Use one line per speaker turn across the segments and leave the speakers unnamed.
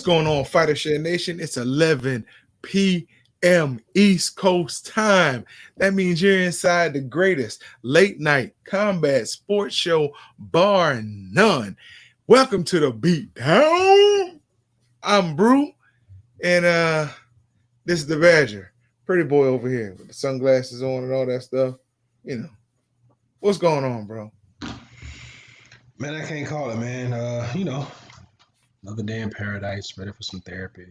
going on, Fighter Share Nation? It's 11 p.m. East Coast time. That means you're inside the greatest late night combat sports show, bar none. Welcome to the Beatdown. I'm Brew, and this is the Badger, pretty boy over here with the sunglasses on and all that stuff. You know, what's going on, bro?
Man, I can't call it, man. Another day in paradise, ready for some therapy.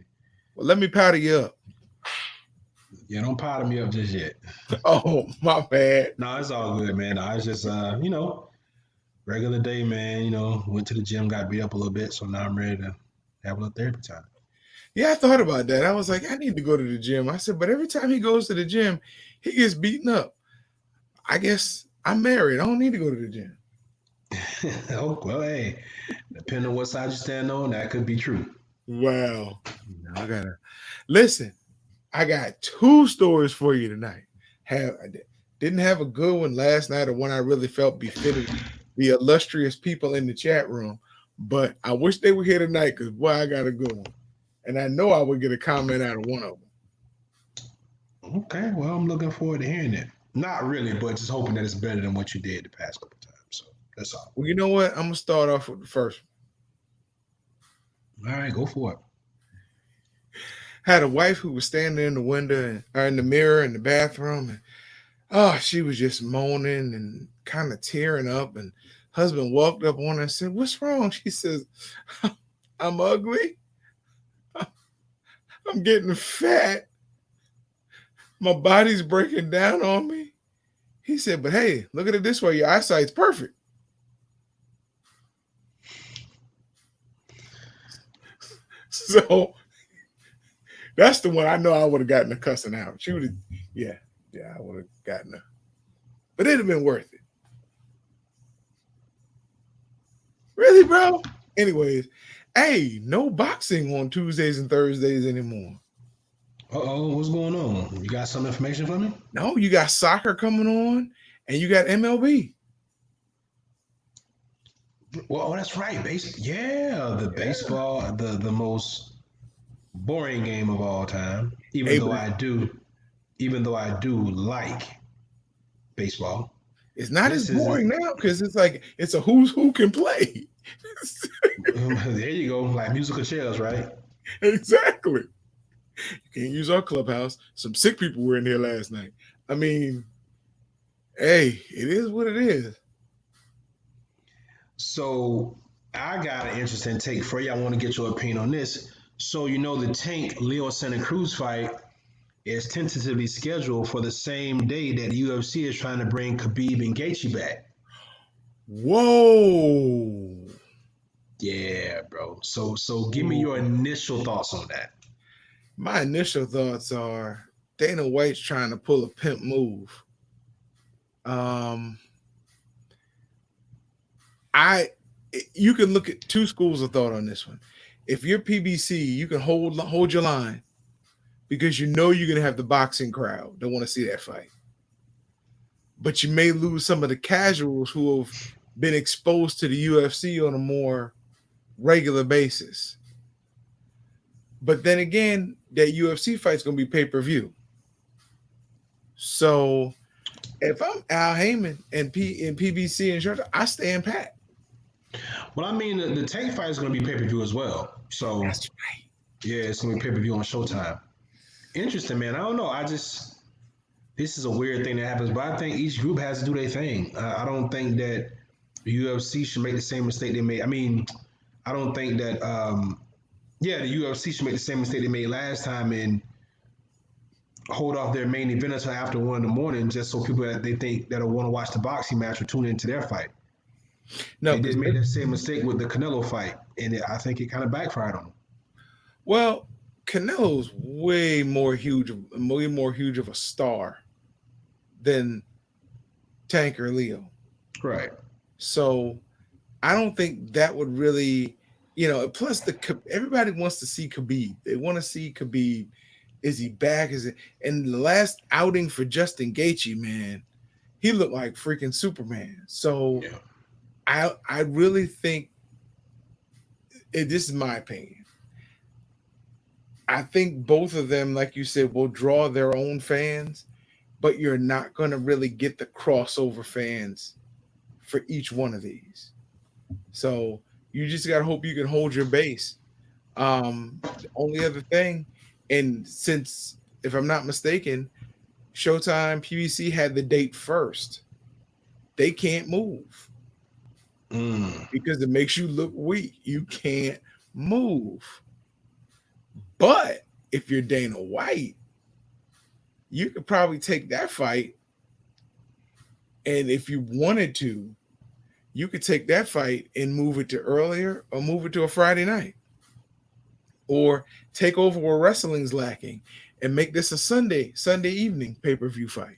Well, let me powder you up.
Yeah, don't powder me up just yet.
Oh, my bad.
No, it's all good, man. I was just, regular day, man. Went to the gym, got beat up a little bit, so now I'm ready to have a little therapy time.
Yeah, I thought about that. I was like, I need to go to the gym. I said, but every time he goes to the gym, he gets beaten up. I guess I'm married. I don't need to go to the gym.
Oh, well, hey, depending on what side you stand on, that could be true.
Wow. I gotta listen. I got two stories for you tonight. Didn't have a good one last night, or one I really felt befitted the illustrious people in the chat room. But I wish they were here tonight because boy, I got a good one. And I know I would get a comment out of one of them.
Okay, well, I'm looking forward to hearing it. Not really, but just hoping that it's better than what you did the past couple times. So that's all.
Well, you know what? I'm gonna start off with the first
one. All right, go for it.
Had a wife who was standing in the window or in the mirror in the bathroom, and she was just moaning and kind of tearing up. And husband walked up on her and said, "What's wrong?" She says, "I'm ugly. I'm getting fat. My body's breaking down on me." He said, "But hey, look at it this way. Your eyesight's perfect." So that's the one I know I would have gotten a cussing out. She would have, yeah, I would have gotten her. But it'd have been worth it. Really, bro? Anyways, hey, no boxing on Tuesdays and Thursdays anymore.
Uh-oh, what's going on? You got some information for me?
No, you got soccer coming on, and you got MLB.
Well, that's right. Baseball, the most boring game of all time. Even though I do like baseball.
It's not as boring now because it's like it's a who can play.
There you go, like musical chairs, right?
Exactly. You can't use our clubhouse. Some sick people were in here last night. I mean, hey, it is what it is.
So I got an interesting take for you. I want to get your opinion on this. So the Tank Leo Santa Cruz fight is tentatively scheduled for the same day that the UFC is trying to bring Khabib and Gaethje back.
Whoa.
Yeah, bro. So give me your initial thoughts on that.
My initial thoughts are Dana White's trying to pull a pimp move. You can look at two schools of thought on this one. If you're PBC, you can hold your line because you know you're gonna have the boxing crowd that want to see that fight. But you may lose some of the casuals who have been exposed to the UFC on a more regular basis. But then again, that UFC fight's gonna be pay-per-view. So if I'm Al Heyman and PBC and Georgia, I stand pat.
Well, I mean, the Tank fight is going to be pay-per-view as well. So
that's right.
Yeah, it's going to be pay-per-view on Showtime. Interesting, man. I don't know. This is a weird thing that happens, but I think each group has to do their thing. I don't think that the UFC should make the same mistake they made. I mean, I don't think that, the UFC should make the same mistake they made last time and hold off their main event until after 1 in the morning just so people that they think that'll want to watch the boxing match will tune into their fight. No, they made that same mistake with the Canelo fight, and I think it kind of backfired on them.
Well, Canelo's way more huge of a star than Tank or Leo.
Right.
So I don't think that would really, plus everybody wants to see Khabib. They want to see Khabib. Is he back? And the last outing for Justin Gaethje, man, he looked like freaking Superman. So yeah. I really think, this is my opinion, I think both of them, like you said, will draw their own fans, but you're not going to really get the crossover fans for each one of these. So you just got to hope you can hold your base. The only other thing, and since, if I'm not mistaken, Showtime PBC had the date first, they can't move
Mm.
because it makes you look weak. You can't move. But if you're Dana White, you could probably take that fight. And if you wanted to, you could take that fight and move it to earlier or move it to a Friday night or take over where wrestling's lacking and make this a Sunday evening pay-per-view fight.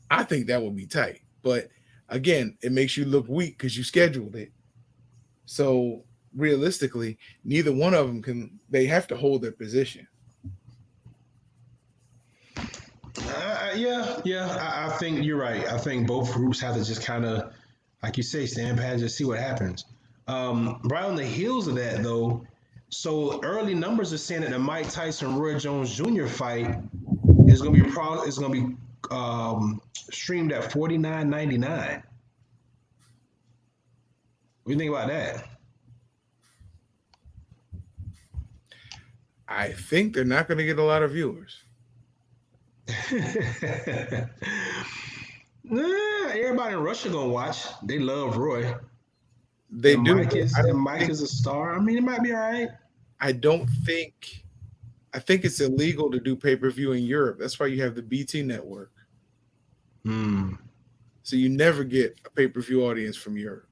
I think that would be tight. But again, it makes you look weak because you scheduled it. So realistically, neither one of them can, they have to hold their position.
I think you're right. I think both groups have to just kind of, like you say, stand pat and just see what happens. Right on the heels of that, though, so early numbers are saying that the Mike Tyson Roy Jones Jr. fight is going to be streamed at $49.99. What do you think about that?
I think they're not going to get a lot of viewers.
Everybody in Russia gonna watch. They love Roy.
They do.
Mike is a star. I mean, it might be all right.
I don't think. I think it's illegal to do pay-per-view in Europe. That's why you have the BT network. So you never get a pay-per-view audience from Europe.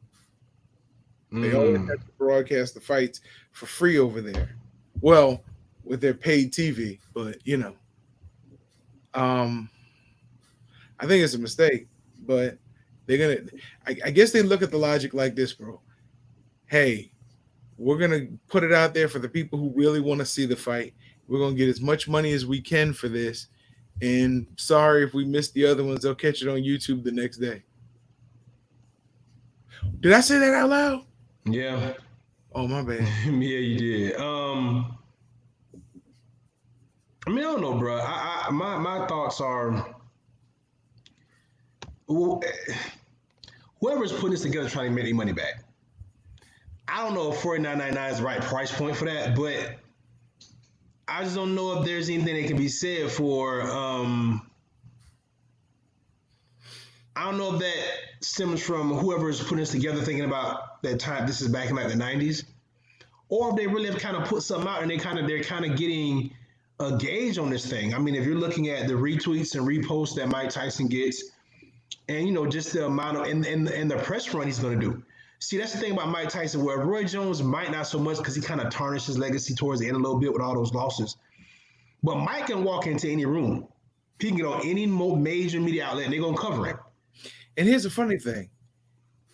They always have to broadcast the fights for free over there. Well, with their paid TV, but I think it's a mistake. But they're gonna. I guess they look at the logic like this, bro. Hey, we're gonna put it out there for the people who really want to see the fight. We're gonna get as much money as we can for this. And sorry if we missed the other ones. They'll catch it on YouTube the next day. Did I say that out loud?
Yeah.
Oh, my bad.
Yeah, you did. I mean, I don't know, bro. My thoughts are, whoever's putting this together trying to make their money back. I don't know if $49.99 is the right price point for that, but I just don't know if there's anything that can be said for. I don't know if that stems from whoever's putting this together, thinking about that time. This is back in like the '90s, or if they really have kind of put something out and they're kind of getting a gauge on this thing. I mean, if you're looking at the retweets and reposts that Mike Tyson gets, and just the amount of and the press run he's going to do. See, that's the thing about Mike Tyson, where Roy Jones might not so much because he kind of tarnished his legacy towards the end a little bit with all those losses. But Mike can walk into any room. He can get on any major media outlet and they're going to cover him.
And here's the funny thing.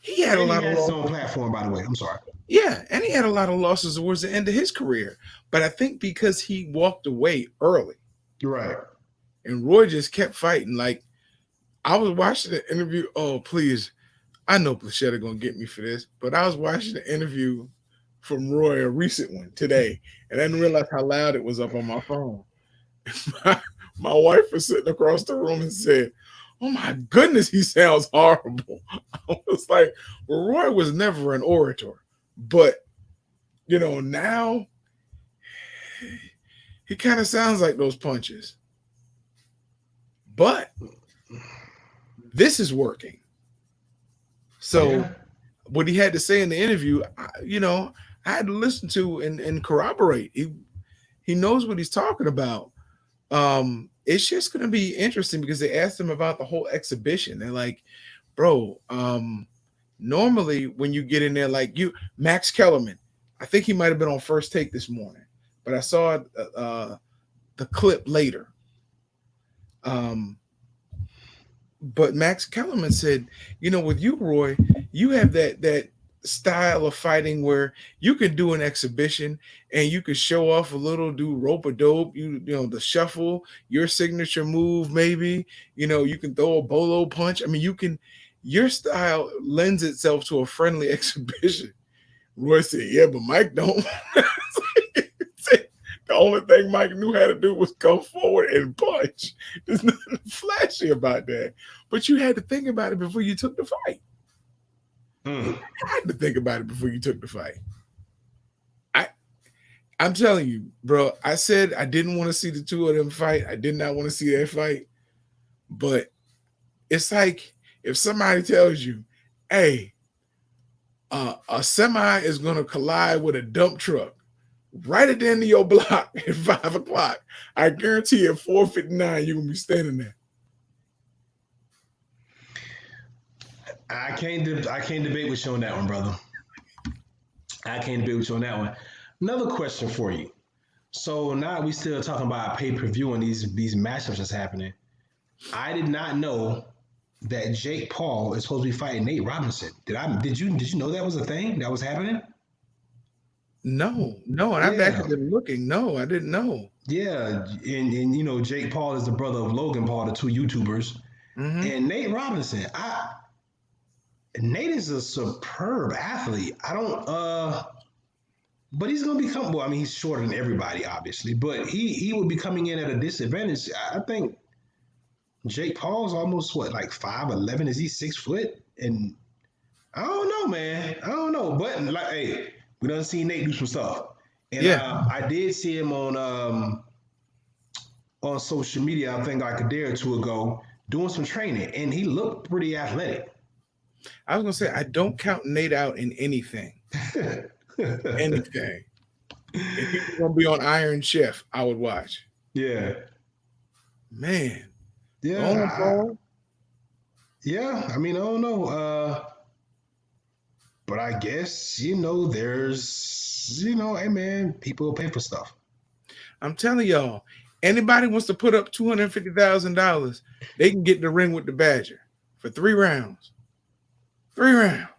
He had a lot of losses.
His own platform, by the way. I'm sorry.
Yeah, and he had a lot of losses towards the end of his career. But I think because he walked away early.
Right.
And Roy just kept fighting. Like, I was watching the interview. Oh, please. I know Plachetta going to get me for this. But I was watching the interview from Roy, a recent one, today. And I didn't realize how loud it was up on my phone. My wife was sitting across the room and said, "Oh my goodness, he sounds horrible." I was like, well, Roy was never an orator, but now he kind of sounds like those punches. But this is working. So what he had to say in the interview, I had to listen to and corroborate. He knows what he's talking about. It's just going to be interesting because they asked him about the whole exhibition. They're like, bro, normally when you get in there, like Max Kellerman, I think he might have been on First Take this morning, but I saw the clip later. But Max Kellerman said, with you, Roy, you have that style of fighting where you can do an exhibition and you can show off a little, do rope-a-dope, the shuffle, your signature move, maybe, you can throw a bolo punch. I mean, your style lends itself to a friendly exhibition. Roy said, yeah, but Mike don't. The only thing Mike knew how to do was come forward and punch. There's nothing flashy about that. But you had to think about it before you took the fight. You
Mm.
had to think about it before you took the fight. I I'm telling you, bro. I said I didn't want to see the two of them fight. I did not want to see that fight. But it's like if somebody tells you, "Hey, a semi is going to collide with a dump truck right at the end of your block at 5 o'clock," I guarantee at 4:59 you're gonna be standing there.
I can't debate with you on that one, brother. I can't debate with you on that one. Another question for you. So now we still talking about pay per view and these matchups that's happening. I did not know that Jake Paul is supposed to be fighting Nate Robinson. Did you know that was a thing that was happening?
No, and I've
Yeah.
actually been looking. No, I didn't know.
Yeah. And you know, Jake Paul is the brother of Logan Paul, the two YouTubers.
Hmm.
And Nate Robinson, Nate is a superb athlete. I don't but he's gonna become well, I mean he's shorter than everybody, obviously, but he would be coming in at a disadvantage. I think Jake Paul's almost what, like 5'11"? Is he 6 foot? And I don't know, man. I don't know. But like, hey, we done seen Nate do some stuff. And
Yeah,
I did see him on social media, I think like a day or two ago, doing some training, and he looked pretty athletic.
I was gonna say I don't count Nate out in anything. Anything. If he was gonna be on Iron Chef, I would watch.
Yeah.
Man,
Yeah.
Logan Paul.
Yeah. I mean, I don't know. But I guess, there's, hey man, people will pay for stuff.
I'm telling y'all, anybody wants to put up $250,000, they can get in the ring with the Badger for 3 rounds. 3 rounds.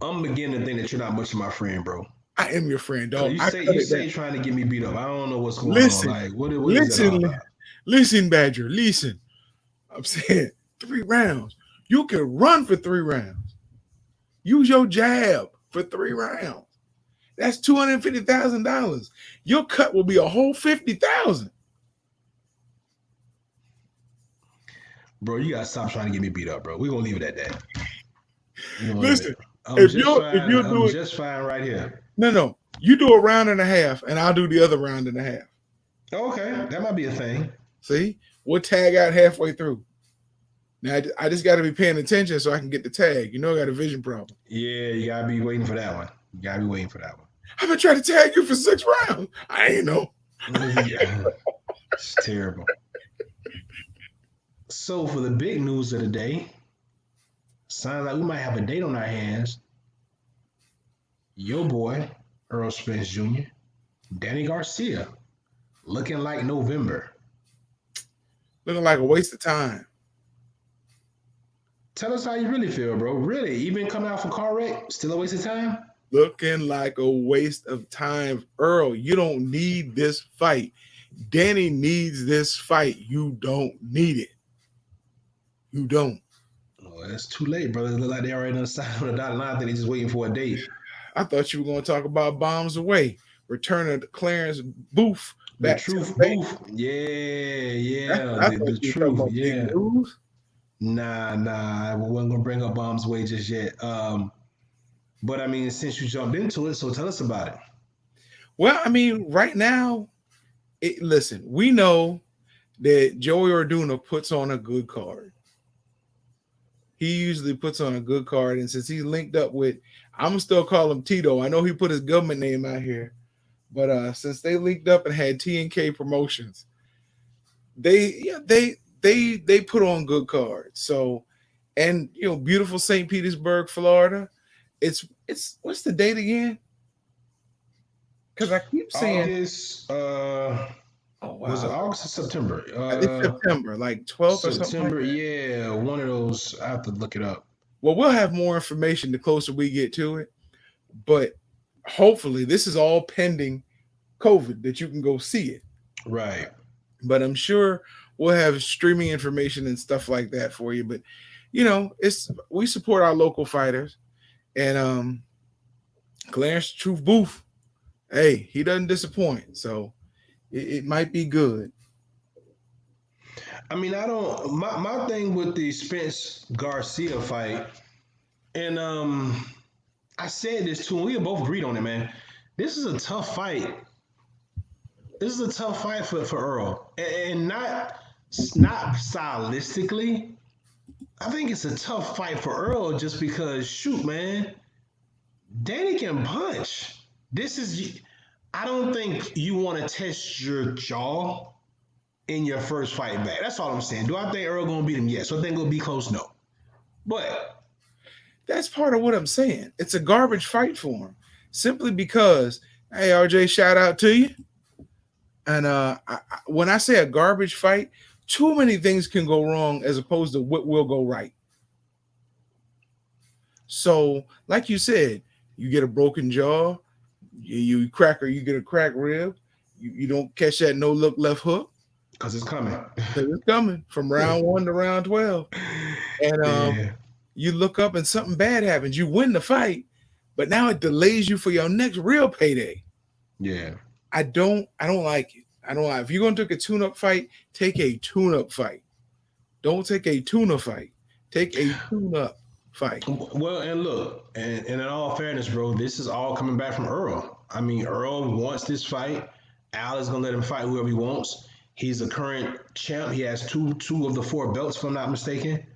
I'm beginning to think that you're not much of my friend, bro.
I am your friend,
Cause
dog.
you
I
say
cut
you
it
say
down.
you're trying to get me beat up. I don't know what's going on.
Listen,
Like, what is that all
listen,
about?
listen, Badger, listen. I'm saying 3 rounds. You can run for 3 rounds. Use your jab for 3 rounds. That's $250,000. Your cut will be a whole 50,000.
Bro, you gotta stop trying to get me beat up, bro. We're gonna leave it at that. We're gonna leave
Listen,
it. I'm
if
just
if
fine.
you
I'm
do it,
just fine right here.
no, you do a round and a half, and I'll do the other round and a half.
Okay, that might be a thing.
See, we'll tag out halfway through. Now I just got to be paying attention so I can get the tag. You know, I got a vision problem.
Yeah, you gotta be waiting for that one. You gotta be waiting for that one.
I've been trying to tag you for 6 rounds. I ain't know.
It's terrible. So for the big news of the day, sounds like we might have a date on our hands. Your boy, Earl Spence Jr., Danny Garcia, looking like November.
Looking like a waste of time.
Tell us how you really feel, bro. Really? Even coming out from car wreck, still a waste of time?
Looking like a waste of time. Earl, you don't need this fight. Danny needs this fight. You don't need it. You don't.
Oh, it's too late, brother. It look like they already done signed on the dotted line. I think they just waiting for a date.
I thought you were going to talk about Bombs Away, returning Clarence Booth
The
back to
truth
the Bay.
booth. Yeah, yeah.
I
The
thought you were talking
truth.
about big
Yeah.
news.
Nah. I wasn't gonna bring up bombs away just yet. But I mean, since you jumped into it, so tell us about it.
Well, I mean, right now, listen, we know that Joey Orduna puts on a good card. He usually puts on a good card, and since he's linked up with, I'm gonna still call him Tito. I know he put his government name out here, but since they linked up and had T&K Promotions, they put on good cards. So, and beautiful St. Petersburg, Florida. It's what's the date again? Because I keep saying,
August.
oh
Was it
wow,
August or September?
I think September, like 12th or something like
September.
that.
Yeah, one of those. I have to look it up.
Well, we'll have more information the closer we get to it, but hopefully this is all pending COVID that you can go see it.
Right.
But I'm sure we'll have streaming information and stuff like that for you. But we support our local fighters, and Clarence Truth Booth Hey, he doesn't disappoint, so it might be good.
I mean, I don't. My thing with the Spence Garcia fight, and I said this too, and we both agreed on it, man. This is a tough fight. This is a tough fight for Earl, and not stylistically. I think it's a tough fight for Earl just because, shoot, man, Danny can punch. This is. I don't think you want to test your jaw in your first fight back. That's all I'm saying. Do I think Earl gonna beat him? Yes. So I think it'll be close. No. But
That's part of what I'm saying. It's a garbage fight for him, simply because. Hey, RJ, shout out to you. And when I say a garbage fight, too many things can go wrong as opposed to what will go right. So, like you said, you get a broken jaw, you crack or you get a cracked rib, you don't catch that no look left hook
because it's coming.
because it's coming from round 1 to round 12, and
Yeah.
you look up and something bad happens. You win the fight, but now it delays you for your next real payday.
Yeah.
I don't like it. I don't like. If you're gonna take a tune-up fight, take a tune-up fight. Don't take a tuna fight. Take a tune-up fight.
Well, and look, and in all fairness, bro, this is all coming back from Earl. I mean, Earl wants this fight. Al is gonna let him fight whoever he wants. He's the current champ. He has two of the four belts, if I'm not mistaken.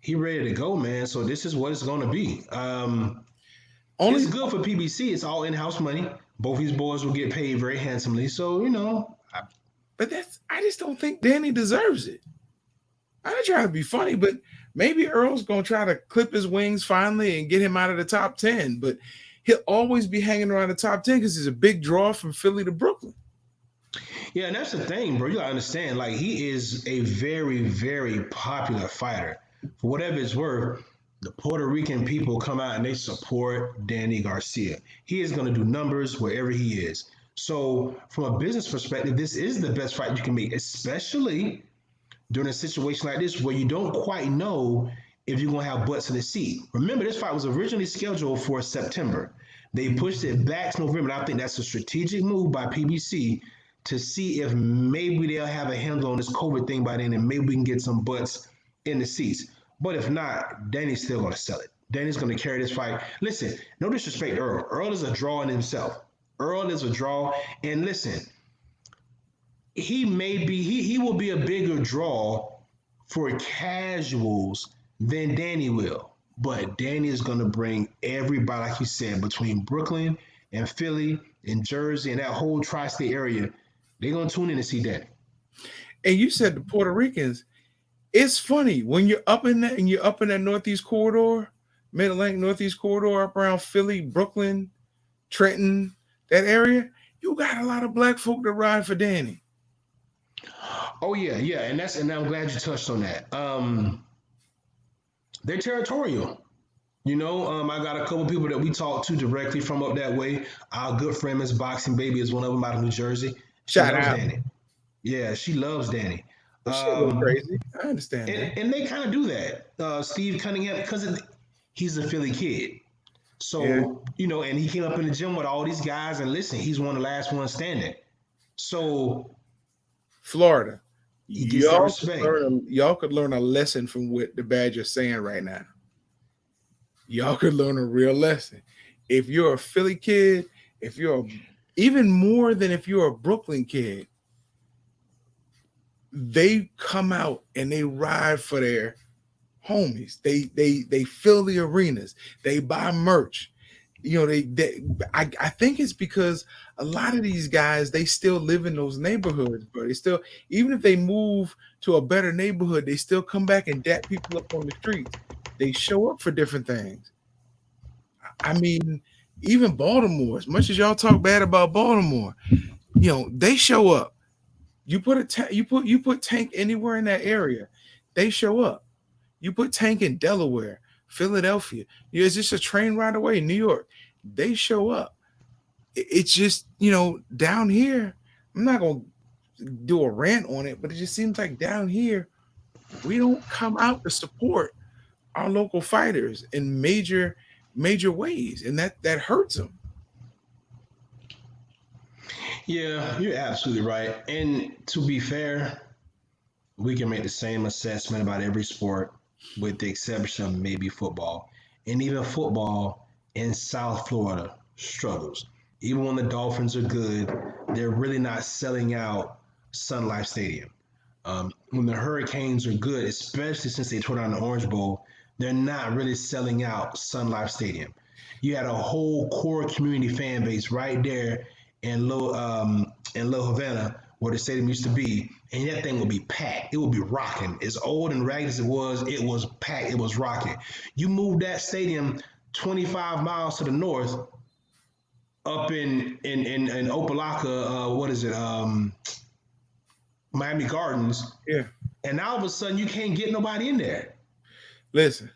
He ready to go, man. So this is what it's gonna be.
Only,
It's good for PBC. It's all in-house money. Both these boys will get paid very handsomely. So, you know,
but I just don't think Danny deserves it. I'm not trying to be funny, but maybe Earl's gonna try to clip his wings finally and get him out of the top 10. But he'll always be hanging around the top 10 because he's a big draw from Philly to Brooklyn.
yeah, and that's the thing, bro. You gotta understand, like, he is a very, very popular fighter. For whatever it's worth, the Puerto Rican people come out and they support Danny Garcia. He is gonna do numbers wherever he is. So, from a business perspective, this is the best fight you can make, especially during a situation like this where you don't quite know if you're going to have butts in the seat. Remember, this fight was originally scheduled for September. They pushed it back to November. And I think that's a strategic move by PBC to see if maybe they'll have a handle on this COVID thing by then and maybe we can get some butts in the seats. But if not, Danny's still going to sell it. Danny's going to carry this fight. Listen, no disrespect to Earl. Earl is a draw in himself. Earl is a draw. And listen, he will be a bigger draw for casuals than Danny will. But Danny is gonna bring everybody, like you said, between Brooklyn and Philly and Jersey and that whole tri-state area. They're gonna tune in to see Danny.
And you said the Puerto Ricans. It's funny when you're up in that Northeast corridor, Mid-Atlantic Northeast corridor, up around Philly, Brooklyn, Trenton, that area. You got a lot of black folk that ride for Danny.
Oh yeah, yeah, and I'm glad you touched on that. They're territorial. You know, I got a couple people that we talk to directly from up that way. Our good friend Miss Boxing Baby is one of them out of New Jersey. She
Shout
loves
out.
Danny. Yeah, she loves Danny.
Well, shit, a little crazy. I understand that.
And they kind of do that. Steve Cunningham, because he's a Philly kid.
Yeah.
So, you know, and he came up in the gym with all these guys, and listen, he's one of the last ones standing. So
Florida.
he gets that respect.
Y'all could learn a lesson from what the Badger's saying right now. Y'all could learn a real lesson. If you're a Philly kid, even more than if you're a Brooklyn kid, they come out and they ride for their homies. They fill the arenas. They buy merch. You know, I think it's because a lot of these guys, they still live in those neighborhoods, but they still, even if they move to a better neighborhood, they still come back and dap people up on the streets. They show up for different things. I mean, even Baltimore, as much as y'all talk bad about Baltimore, you know, they show up. You put Tank anywhere in that area, they show up. You put Tank in Delaware, Philadelphia, it's just a train ride away. New York, they show up. It's just, you know, down here, I'm not gonna do a rant on it, but it just seems like down here, we don't come out to support our local fighters in major ways, and that hurts them.
Yeah, you're absolutely right. And to be fair, we can make the same assessment about every sport, with the exception of maybe football. And even football in South Florida struggles. Even when the Dolphins are good, they're really not selling out Sun Life Stadium. When the Hurricanes are good, especially since they tore down the Orange Bowl, they're not really selling out Sun Life Stadium. You had a whole core community fan base right there in Little Havana, where the stadium used to be, and that thing would be packed. It would be rocking. As old and ragged as it was packed. It was rocking. You move that stadium 25 miles to the north, up in Opelika, what is it? Miami Gardens,
Yeah.
and now all of a sudden you can't get nobody in there.
Listen,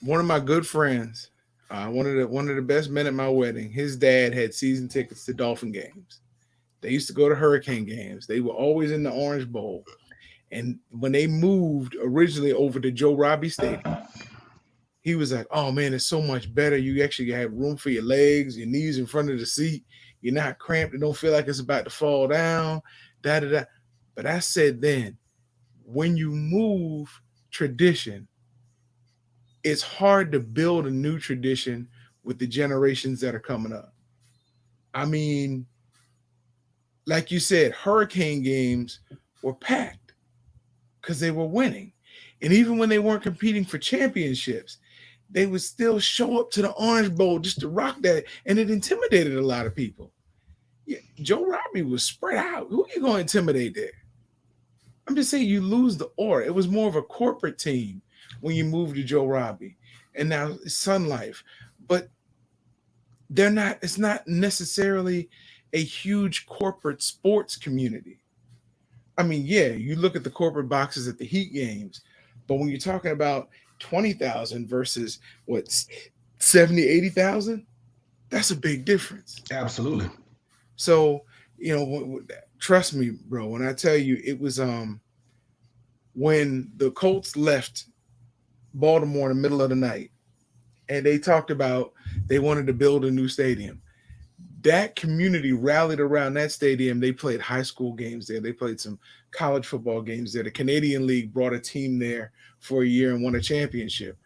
one of my good friends, one of the best men at my wedding, his dad had season tickets to Dolphin games. They used to go to Hurricane games. They were always in the Orange Bowl. And when they moved originally over to Joe Robbie Stadium, he was like, "Oh man, it's so much better. You actually have room for your legs, your knees in front of the seat. You're not cramped. It don't feel like it's about to fall down." Da da da. But I said then, when you move tradition, it's hard to build a new tradition with the generations that are coming up. I mean, like you said, Hurricane games were packed because they were winning. And even when they weren't competing for championships, they would still show up to the Orange Bowl just to rock that. And it intimidated a lot of people. Yeah, Joe Robbie was spread out. Who are you going to intimidate there? I'm just saying you lose the aura. It was more of a corporate team when you moved to Joe Robbie. And now it's Sun Life. But they're not, it's not necessarily a huge corporate sports community. I mean, yeah, you look at the corporate boxes at the Heat games, but when you're talking about 20,000 versus what 70, 80,000, that's a big difference.
Absolutely.
So, trust me, bro, when I tell you it was when the Colts left Baltimore in the middle of the night and they talked about they wanted to build a new stadium. That community rallied around that stadium. They played high school games there. They played some college football games there. The Canadian League brought a team there for a year and won a championship.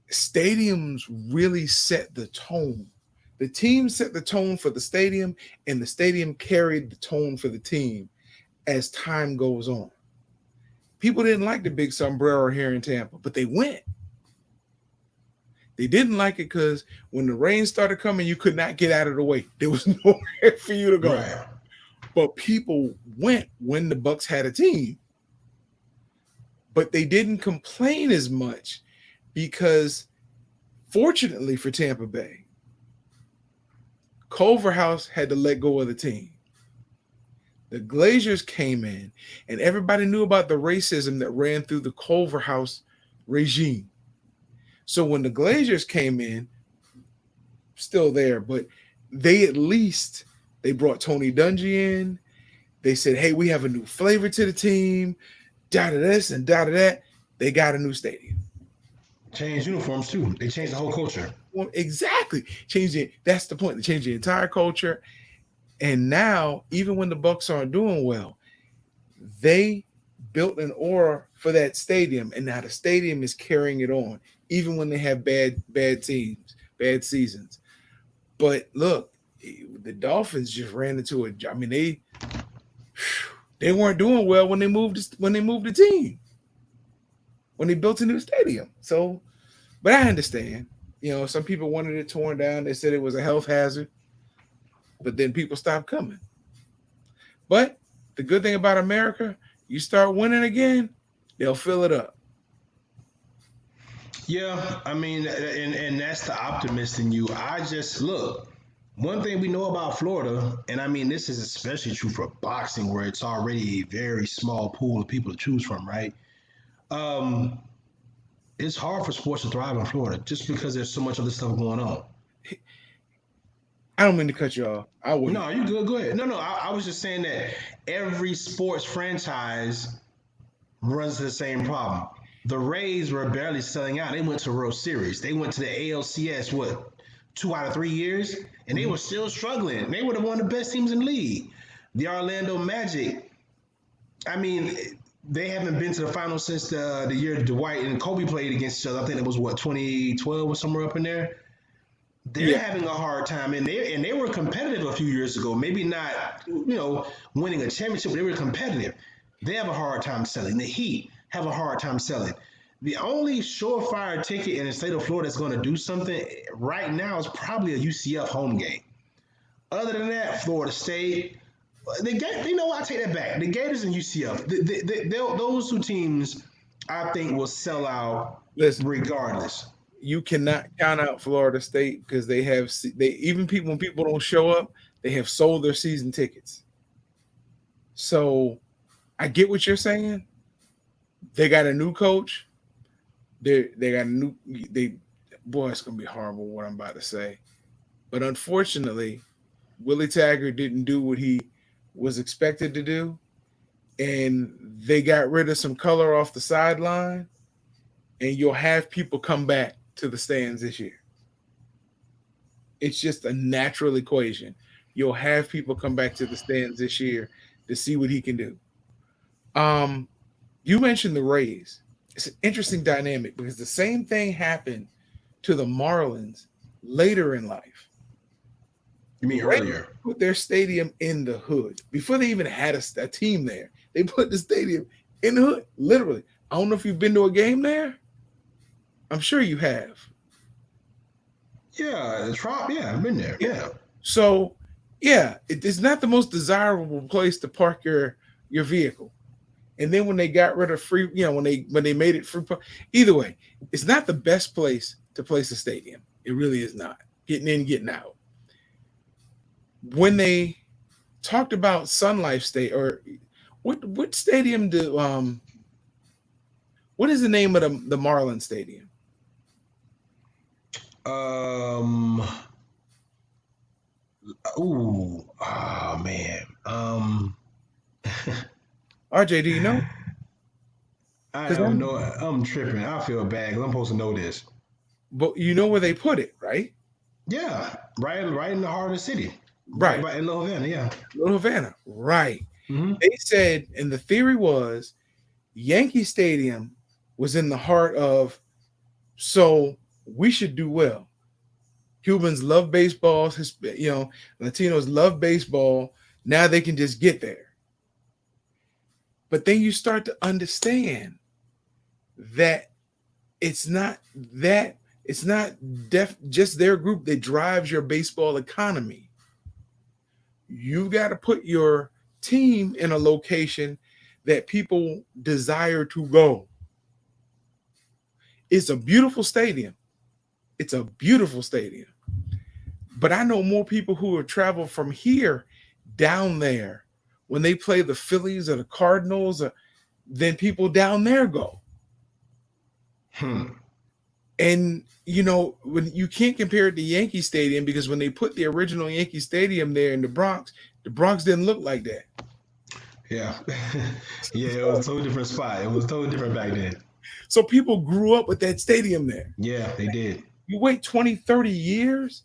Stadiums really set the tone. The team set the tone for the stadium, and the stadium carried the tone for the team as time goes on. People didn't like the big sombrero here in Tampa, but they went. They didn't like it because when the rain started coming, you could not get out of the way. There was nowhere for you to go.
Right.
But people went when the Bucks had a team. But they didn't complain as much because, fortunately for Tampa Bay, Culver House had to let go of the team. The Glazers came in, and everybody knew about the racism that ran through the Culver House regime. So when the Glazers came in, still there, but they brought Tony Dungy in. They said, "Hey, we have a new flavor to the team." Da da this and da da that. They got a new stadium.
Change uniforms too. They changed the whole culture.
Well, exactly. Change it. That's the point. They changed the entire culture. And now, even when the Bucks aren't doing well, they built an aura for that stadium, and now the stadium is carrying it on, even when they have bad teams, bad seasons. But look, the Dolphins just ran into it. I mean, they weren't doing well when they moved the team, when they built a new stadium. So, but I understand. Some people wanted it torn down. They said it was a health hazard, but then people stopped coming. But the good thing about America, you start winning again, they'll fill it up.
Yeah, I mean, and that's the optimist in you. I just look. One thing we know about Florida, and I mean, this is especially true for boxing, where it's already a very small pool of people to choose from, right? Um, it's hard for sports to thrive in Florida just because there's so much other stuff going on.
I don't mean to cut you off. I wait.
No, you good? Go ahead. No, I was just saying that every sports franchise runs into the same problem. The Rays were barely selling out. They went to World Series. They went to the ALCS, what, 2 out of 3 years, and they
Mhm.
were still struggling. They would have won the best teams in the league. The Orlando Magic, I mean, they haven't been to the final since the year Dwight and Kobe played against each other. I think it was what 2012 or somewhere up in there. They're
Yeah.
having a hard time, and they were competitive a few years ago. Maybe not, winning a championship, but they were competitive. They have a hard time selling. The Heat have a hard time selling. The only surefire ticket in the state of Florida that's going to do something right now is probably a UCF home game. Other than that, Florida State, I take that back. The Gators and UCF, those two teams, I think, will sell out
Listen,
regardless.
you cannot count out Florida State because they even people when people don't show up, they have sold their season tickets. So I get what you're saying. They got a new coach. They got a new they boy, it's gonna be horrible what I'm about to say. But unfortunately, Willie Taggart didn't do what he was expected to do, and they got rid of some color off the sideline, and you'll have people come back to the stands this year. It's just a natural equation. You'll have people come back to the stands this year to see what he can do. Um, you mentioned the Rays. It's an interesting dynamic because the same thing happened to the Marlins later in life.
You
The
mean
Rays
earlier?
put their stadium in the hood before they even had a team there. They put the stadium in the hood, literally. I don't know if you've been to a game there. I'm sure you have.
Yeah, the Trop. Yeah, I've been there.
Yeah.
Yeah.
So, yeah, it's not the most desirable place to park your vehicle. And then when they got rid of free, when they made it free, either way, it's not the best place to place a stadium. It really is not. Getting in, getting out. When they talked about Sun Life State, or what stadium do what is the name of the Marlin Stadium?
Um. Ooh. Oh man.
RJ, do you know?
I
Because
don't know. I'm tripping. I feel bad because I'm supposed to know this.
but you know where they put it, right?
Yeah, right in the heart of the city, right
Right.
by in Little Havana. Yeah.
Little Havana. Right.
Hmm.
They said, and the theory was Yankee Stadium was in the heart of, so we should do well. Cubans love baseball. Latinos love baseball. Now they can just get there. But then you start to understand that it's not that it's not just their group that drives your baseball economy. You've got to put your team in a location that people desire to go. It's a beautiful stadium. It's a beautiful stadium. But I know more people who have traveled from here down there when they play the Phillies or the Cardinals than people down there go.
Hmm.
And when you can't compare it to Yankee Stadium because when they put the original Yankee Stadium there in the Bronx didn't look like that.
Yeah. Yeah. It was a totally different spot. It was totally different back then.
So people grew up with that stadium there.
Yeah, they did.
You wait 20, 30 years,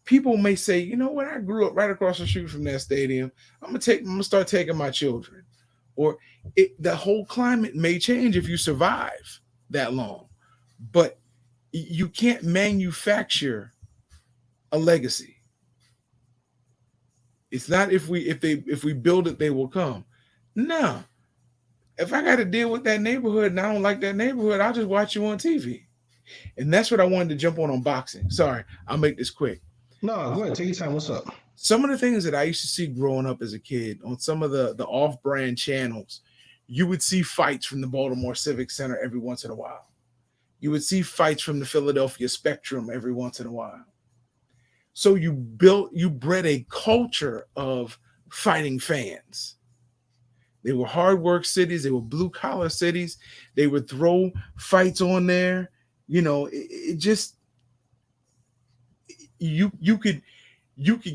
people may say, you know what, I grew up right across the street from that stadium. I'm gonna start taking my children. Or the whole climate may change if you survive that long. But you can't manufacture a legacy. It's not if we build it, they will come. No. If I got to deal with that neighborhood and I don't like that neighborhood, I'll just watch you on TV. And that's what I wanted to jump on boxing. Sorry, I'll make this quick.
No, go ahead. Take your time. What's up?
Some of the things that I used to see growing up as a kid on some of the off-brand channels, you would see fights from the Baltimore Civic Center every once in a while. You would see fights from the Philadelphia Spectrum every once in a while. So you bred a culture of fighting fans. They were hard work cities. They were blue collar cities. They would throw fights on there. It just you could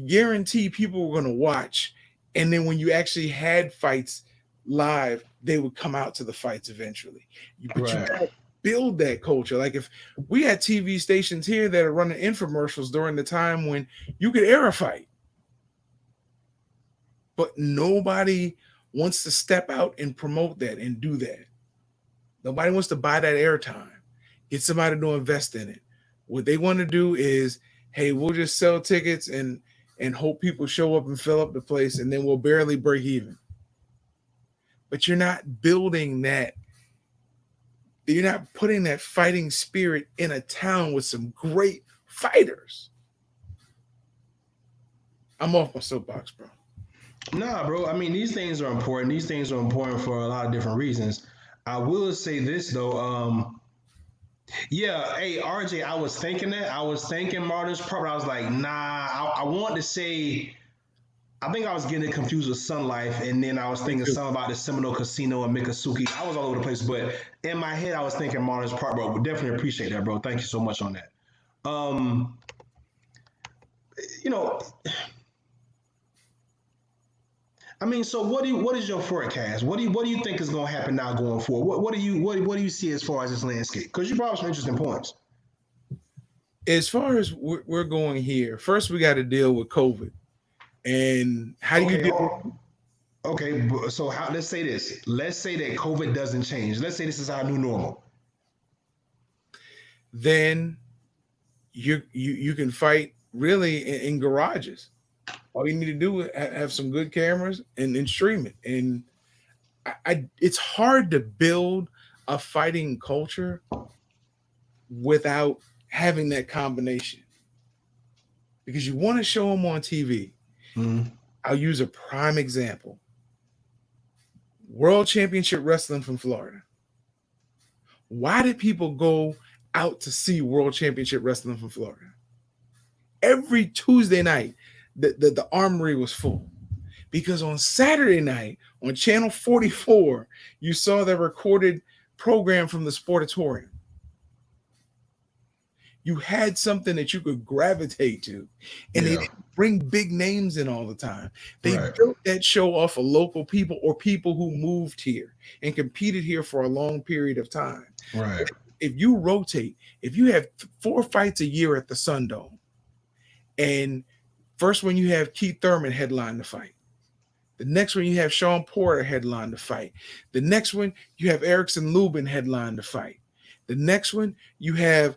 guarantee people were going to watch. And then when you actually had fights live, they would come out to the fights eventually. But
Right.
build that culture. Like if we had TV stations here that are running infomercials during the time when you could air a fight, but nobody wants to step out and promote that and do that. Nobody wants to buy that airtime, get somebody to invest in it. What they want to do is, hey, we'll just sell tickets and hope people show up and fill up the place, and then we'll barely break even. But you're not building that. You're not putting that fighting spirit in a town with some great fighters. I'm off my soapbox, bro.
Nah, bro. I mean, these things are important. These things are important for a lot of different reasons. I will say this though. Yeah, hey RJ, I was thinking that. I was thinking Martyrs Park, but I was like, nah. I want to say. I think I was getting it confused with Sun Life, and then I was
Me
thinking
too.
something about the Seminole Casino and Mikasuki. I was all over the place, but in my head, I was thinking Martyrs Park, bro. Would definitely appreciate that, bro. Thank you so much on that. Um, you know, I mean, so what is your forecast? What do you think is going to happen now going forward? What do you see as far as this landscape? Because you brought up some interesting points.
As far as we're going here, first we got to deal with COVID. And how do you
Okay,
deal with
oh, okay. So how? Let's say this. Let's say that COVID doesn't change. Let's say this is our new normal.
then you can fight really in garages. All you need to do is have some good cameras and stream it. And it's hard to build a fighting culture without having that combination because you want to show them on TV.
Mm-hmm.
I'll use a prime example. World Championship Wrestling from Florida. Why did people go out to see World Championship Wrestling from Florida? Every Tuesday night, the armory was full. Because on Saturday night, on Channel 44, you saw the recorded program from the Sportatorium. You had something that you could gravitate to, and they
Yeah.
didn't bring big names in all the time. They
Right.
built that show off of local people or people who moved here and competed here for a long period of time.
Right.
If you rotate, if you have 4 fights a year at the Sundome, and first one you have Keith Thurman headline the fight. The next one you have Sean Porter headline the fight. The next one you have Erickson Lubin headline the fight. The next one you have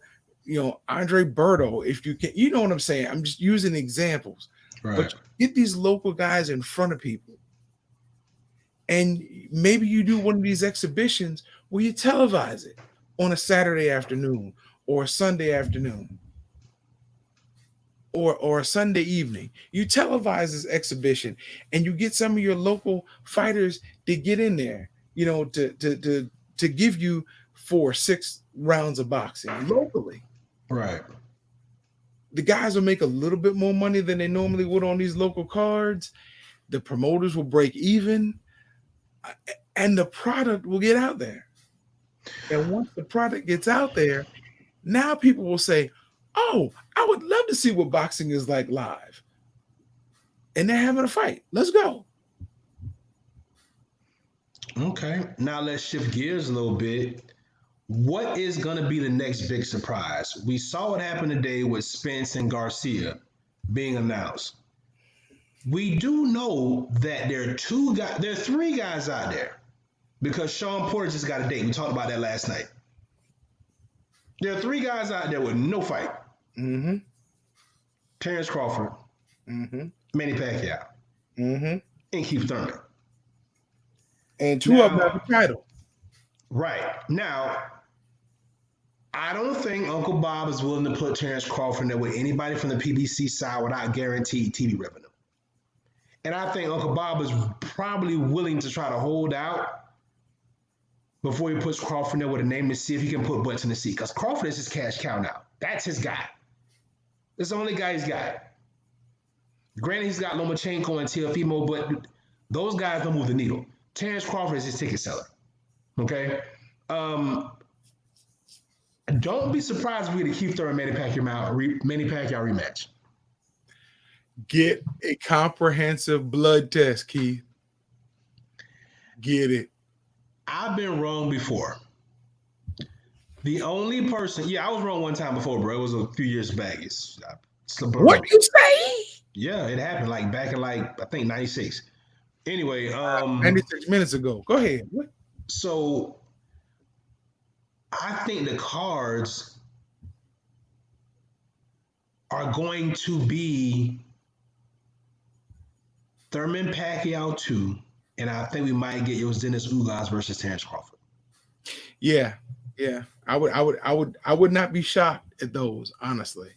Andre Berto, if you can, you know what I'm saying. I'm just using examples.
Right.
But get these local guys in front of people. And maybe you do one of these exhibitions where you televise it on a Saturday afternoon or a Sunday afternoon or a Sunday evening. You televise this exhibition and you get some of your local fighters to get in there, to give you 4-6 rounds of boxing locally.
Right.
The guys will make a little bit more money than they normally would on these local cards. The promoters will break even, and the product will get out there. And once the product gets out there, now people will say, oh, I would love to see what boxing is like live. And they're having a fight. Let's go.
Okay. Now let's shift gears a little bit. What is going to be the next big surprise? We saw what happened today with Spence and Garcia being announced. We do know that there are 3 guys out there because Sean Porter just got a date. We talked about that last night. There are 3 guys out there with no fight.
Mm-hmm.
Terrence Crawford,
Mm-hmm.
Manny Pacquiao,
Mm-hmm.
and Keith Thurman.
And 2 of them have the title.
Right. Now, I don't think Uncle Bob is willing to put Terrence Crawford in there with anybody from the PBC side without guaranteed TV revenue. And I think Uncle Bob is probably willing to try to hold out before he puts Crawford in there with a name to see if he can put butts in the seat. Because Crawford is his cash cow now. That's his guy. That's the only guy he's got. Granted, he's got Lomachenko and Teofimo, but those guys don't move the needle. Terrence Crawford is his ticket seller. Okay? Don't be surprised if we get a Keith Thurman Manny Pacquiao rematch.
Get a comprehensive blood test, Keith. Get it.
I've been wrong before. The only person, yeah, I was wrong one time before, bro. It was a few years back. It's a blur.
What you say?
Yeah, it happened like back in like I think '96. Anyway,
96 minutes ago. Go ahead. What?
so I think the cards are going to be Thurman Pacquiao 2, and I think we might get Dennis Ugas versus Terrence Crawford.
Yeah, yeah. I would not be shocked at those. Honestly,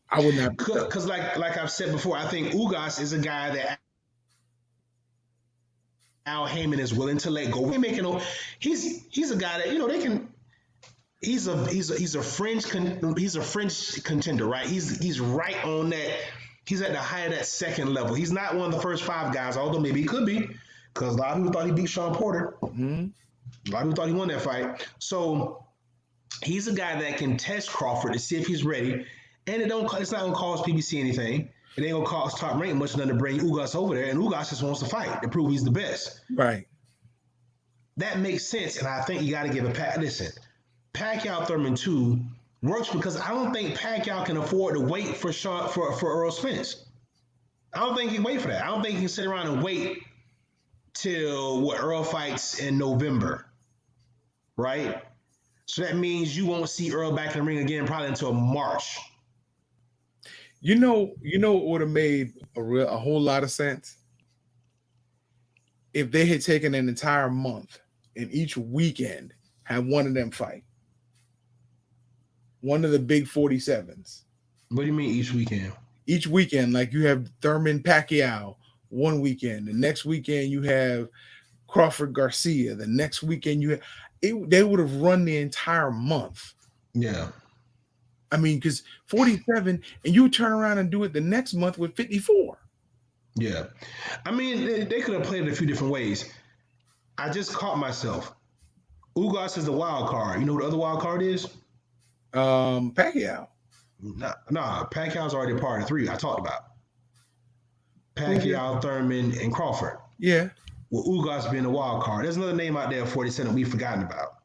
I would not be shocked.
Because like I've said before, I think Ugas is a guy that Al Heyman is willing to let go. He's a guy that they can. He's a fringe contender, right? He's right on that. He's at the height of that second level. He's not one of the first five guys, although maybe he could be, because a lot of people thought he beat Sean Porter.
Mm-hmm.
A lot of people thought he won that fight. So he's a guy that can test Crawford to see if he's ready, and it's not gonna cost PBC anything. It ain't gonna cost Top Rank much nothing to bring Ugas over there, and Ugas just wants to fight to prove he's the best.
Right.
That makes sense, and I think you got to give a pat. Listen, Pacquiao Thurman 2 works because I don't think Pacquiao can afford to wait for Earl Spence. I don't think he can wait for that. I don't think he can sit around and wait till Earl fights in November, right? So that means you won't see Earl back in the ring again probably until March.
You know what would have made a whole lot of sense if they had taken an entire month and each weekend had one of them fight. One of the big 47s.
What do you mean each weekend?
Each weekend, like you have Thurman Pacquiao one weekend. The next weekend you have Crawford Garcia. The next weekend they would have run the entire month.
Yeah.
I mean, because 47, and you turn around and do it the next month with 54.
Yeah. I mean, they could have played it a few different ways. I just caught myself. Ugas is the wild card. You know what the other wild card is?
Pacquiao.
Nah, Pacquiao's already part of 3 I talked about. Pacquiao, Thurman, and Crawford.
Yeah.
With Ugas being the wild card. There's another name out there, 47, we've forgotten about.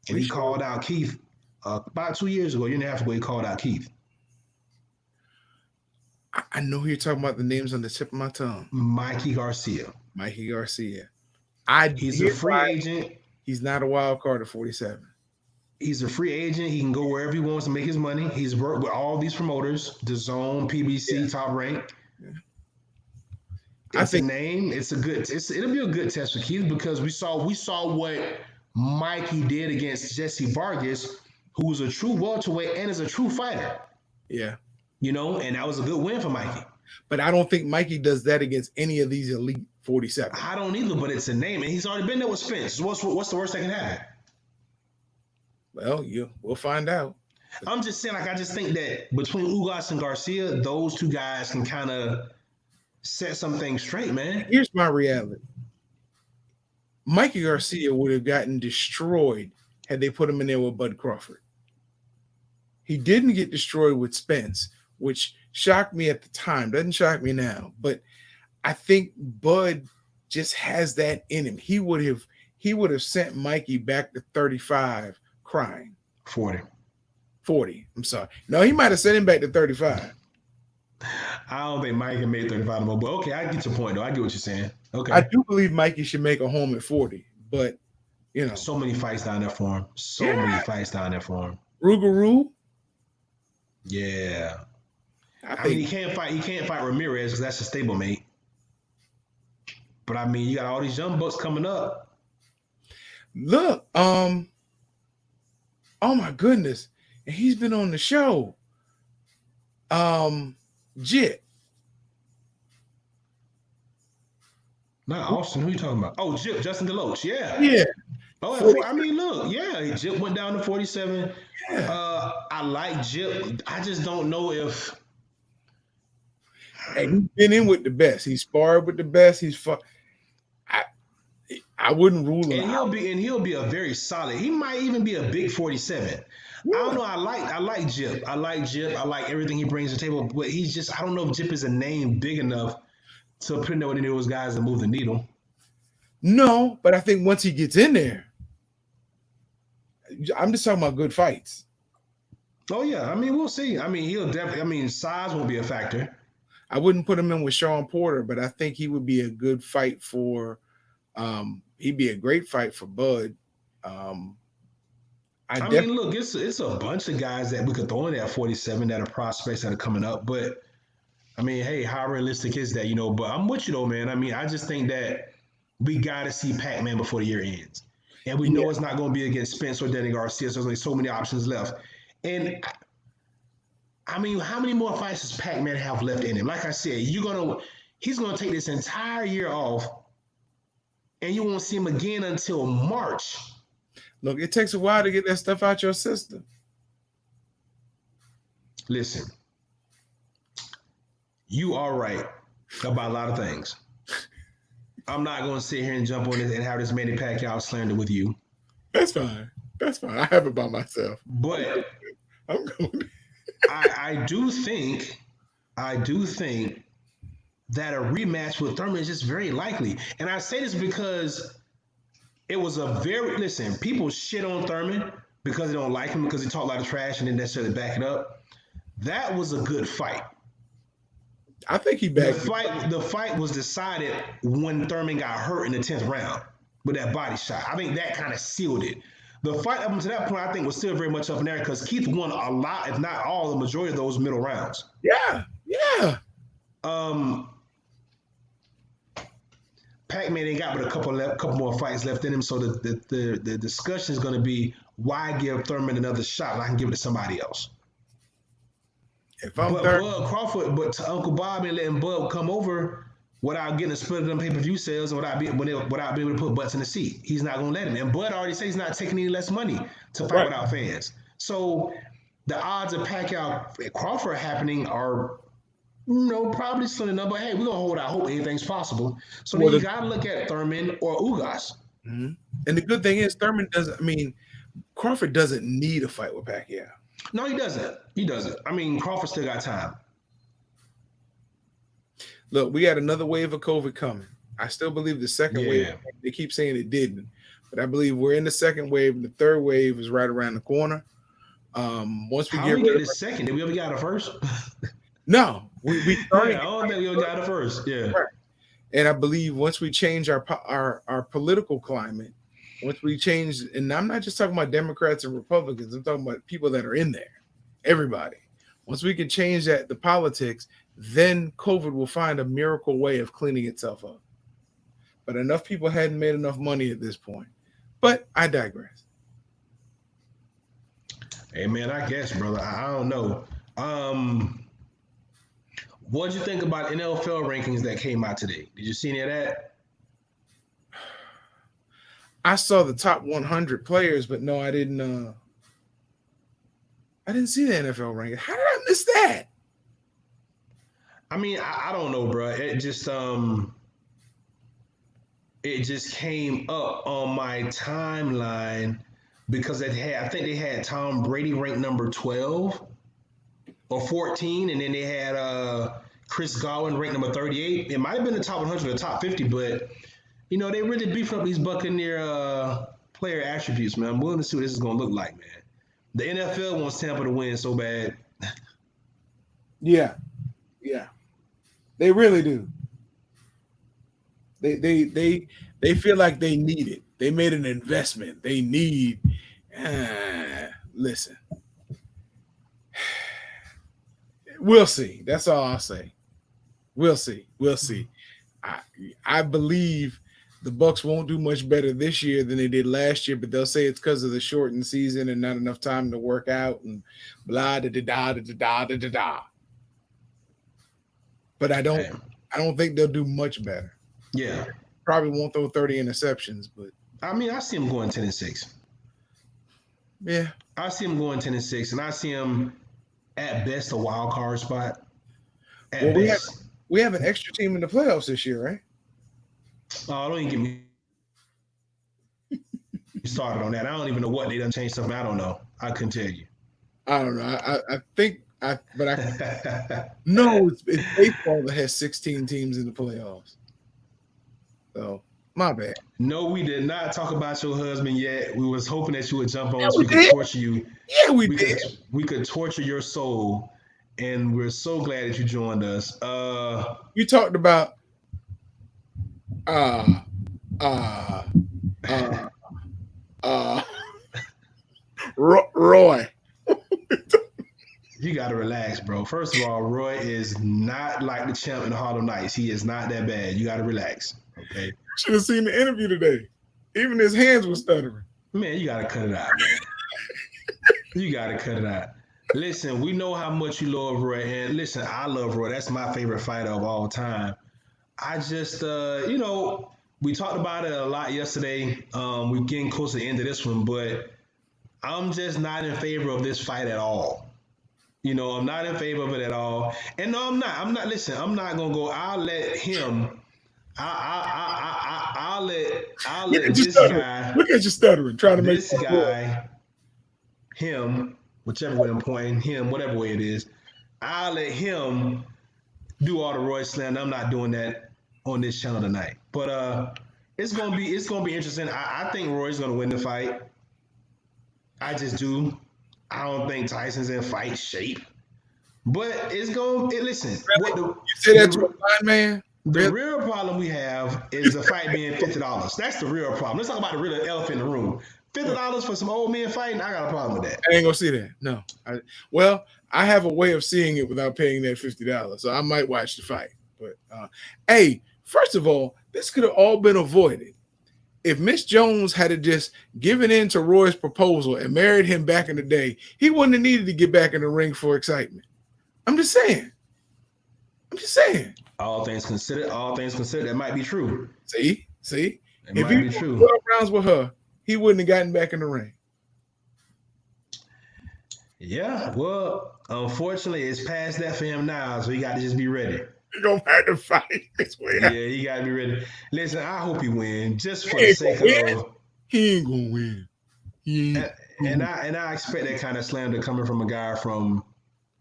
And he called out Keith about 2 years ago, a year and a half ago, he called out Keith.
I know you're talking about the names on the tip of my tongue.
Mikey Garcia.
He's a free agent. He's not a wild card at 47.
He's a free agent. He can go wherever he wants to make his money. He's worked with all these promoters, DAZN, PBC, Top Rank. Yeah. It's a name. It'll be a good test for Keith because we saw what Mikey did against Jesse Vargas, who was a true welterweight and is a true fighter.
Yeah.
And that was a good win for Mikey.
But I don't think Mikey does that against any of these elite 47.
I don't either, but it's a name, and he's already been there with Spence. What's the worst that can happen?
Well, we'll find out.
I'm just saying, I just think that between Ugas and Garcia, those two guys can kind of set some things straight, man.
Here's my reality. Mikey Garcia would have gotten destroyed had they put him in there with Bud Crawford. He didn't get destroyed with Spence, which shocked me at the time. Doesn't shock me now. But I think Bud just has that in him. He would have sent Mikey back to 35 crying.
40.
I'm sorry. No, he might have sent him back to 35.
I don't think Mikey made 35 more, but okay, I get your point though. I get what you're saying. Okay.
I do believe Mikey should make a home at 40, but
so many fights down there for him. Many fights down there for him.
Rougarou?
Yeah. I mean, he can't fight Ramirez because that's his stablemate. But I mean, you got all these young bucks coming up.
Look, oh my goodness. And he's been on the show. Jit.
Not Austin. Who are you talking about? Oh, Jip, Justin Deloach. Yeah.
Yeah.
Oh, I mean, look, yeah, Jip went down to 47. Yeah. I like Jip. I just don't know if.
Hey, he's been in with the best. He sparred with the best. He's fun. I wouldn't rule him out.
He'll be a very solid. He might even be a big 47. Yeah. I don't know. I like Jip. I like everything he brings to the table. But he's just, I don't know if Jip is a name big enough to put in there with any of those guys that move the needle.
No, but I think once he gets in there, I'm just talking about good fights.
Oh yeah, I mean we'll see. I mean he'll definitely. I mean size won't be a factor.
I wouldn't put him in with Sean Porter, but I think he would be a good fight for. He'd be a great fight for Bud. Um, I
I mean,
definitely.
look, it's a bunch of guys that we could throw in at 47 that are prospects that are coming up. But I mean, hey, how realistic is that? But I'm with you though, man. I mean, I just think that we got to see Pac-Man before the year ends, and we
Yeah,
know it's not going to be against Spence or Danny Garcia. So there's only so many options left, and I mean, how many more fights does Pac-Man have left in him? Like I said, he's gonna take this entire year off, and you won't see him again until March.
look, it takes a while to get that stuff out your system.
Listen, you are right about a lot of things. I'm not gonna sit here and jump on this and have this Manny Pacquiao slander with you.
That's fine. That's fine. I have it by myself.
But
I'm going.
I do think that a rematch with Thurman is just very likely. And I say this because it was a very listen. People shit on Thurman because they don't like him because he talked a lot of trash and didn't necessarily back it up. That was a good fight.
I think he
The
backed.
fight was decided when Thurman got hurt in the 10th round with that body shot. I think that kind of sealed it. The fight up until that point, I think, was still very much up in there because Keith won a lot, if not all, the majority of those middle rounds.
Yeah, yeah.
Pac-Man ain't got but a couple more fights left in him, so the discussion is going to be why give Thurman another shot when I can give it to somebody else.
If I'm
But
third,
Bud Crawford, but to Uncle Bob and letting Bud come over without getting a split of them pay-per-view sales and without being able to put butts in the seat. He's not going to let him. And Bud already said he's not taking any less money to fight
right?
without fans. So the odds of Pacquiao Crawford happening are probably slim enough. But hey, we're going to hold out hope anything's possible. So then
Well,
you got to look at Thurman or Ugas.
and the good thing is Thurman doesn't. I mean, Crawford doesn't need a fight with Pacquiao.
No, he doesn't. He doesn't. I mean, Crawford still got time.
Look, we got another wave of COVID coming. I still believe the second wave. They keep saying it didn't, but I believe we're in the second wave, and the third wave is right around the corner. Once we
How
get
we
rid
get
of
the second? Did we ever got a first?
no, we started.
Yeah, I don't think we ever got a first. Yeah.
Right. And I believe once we change our political climate, once we change, and I'm not just talking about Democrats and Republicans, I'm talking about people that are in there, everybody. Once we can change the politics, then COVID will find a miracle way of cleaning itself up. But enough people hadn't made enough money at this point. But I digress.
Hey man, I guess, brother. I don't know. What'd you think about NFL rankings that came out today? Did you see any of that?
I saw the top 100 players, but no, I didn't. I didn't see the NFL ranking. How did I miss that?
I mean, I don't know, bro. It just came up on my timeline because I think they had Tom Brady ranked number 12 or 14, and then they had Chris Godwin ranked number 38. It might have been the top 100 or the top 50, but they really beefed up these Buccaneer player attributes, man. I'm willing to see what this is gonna look like, man. The NFL wants Tampa to win so bad.
Yeah, they really do. They feel like they need it. They made an investment. They need. Listen, we'll see. That's all I'll say. We'll see. I believe the Bucs won't do much better this year than they did last year, but they'll say it's because of the shortened season and not enough time to work out and blah da da da da da da da da. But I don't think they'll do much better.
Yeah,
probably won't throw 30 interceptions, but
I mean, I see him going 10-6.
Yeah,
I see him going 10-6, and I see him at best a wild card spot.
Well, we have an extra team in the playoffs this year, right?
Oh, don't even get me started on that. I don't even know what they done changed something. I don't know. I couldn't tell you.
I don't know. I think no, it's baseball that has 16 teams in the playoffs. So My bad.
No, we did not talk about your husband yet. We was hoping that you would jump
Yeah,
on so
we
we could
did.
torture you.
Yeah, we
We
did.
could we could torture your soul, and we're so glad that you joined us.
You talked about uh uh uh uh Roy.
You gotta relax, bro. First of all, Roy is not like the champ in the Harlem Nights. He is not that bad. You gotta relax, okay?
Should have seen the interview today. Even his hands were stuttering.
Man, you gotta cut it out, man. You gotta cut it out. Listen, we know how much you love Roy, and listen, I love Roy. That's my favorite fighter of all time. I just, we talked about it a lot yesterday. We're getting close to the end of this one, but I'm just not in favor of this fight at all. I'm not in favor of it at all. And no, I'm not. I'm not. Listen, I'm not gonna go. I'll let him. I'll
Look
let
at you stuttering. Look at you stuttering, trying to make
this guy, him, whichever way I'm pointing, him, whatever way it is. I'll let him do all the Roy slander. I'm not doing that on this channel tonight. But it's gonna be interesting. I think Roy's gonna win the fight. I just do. I don't think Tyson's in fight shape. But it's going to listen. What
you say that to a blind man?
the
Really?
real problem we have is the fight being $50. That's the real problem. Let's talk about the real elephant in the room. $50 for some old men fighting. I got a problem with that.
I ain't gonna see that. No. I have a way of seeing it without paying that $50, so I might watch the fight. But hey, first of all, this could have all been avoided if Miss Jones had just given in to Roy's proposal and married him back in the day. He wouldn't have needed to get back in the ring for excitement. I'm just saying.
All things considered, that might be true.
See,
It
if
might
he
be true.
12 rounds with her, he wouldn't have gotten back in the ring.
Yeah, well, unfortunately, it's past that for him now, so he got to just be ready.
He gonna have to fight this way.
Yeah, he got to be ready. Listen, I hope he wins, just for the sake of.
He ain't gonna win.
And I expect that kind of slander coming from a guy from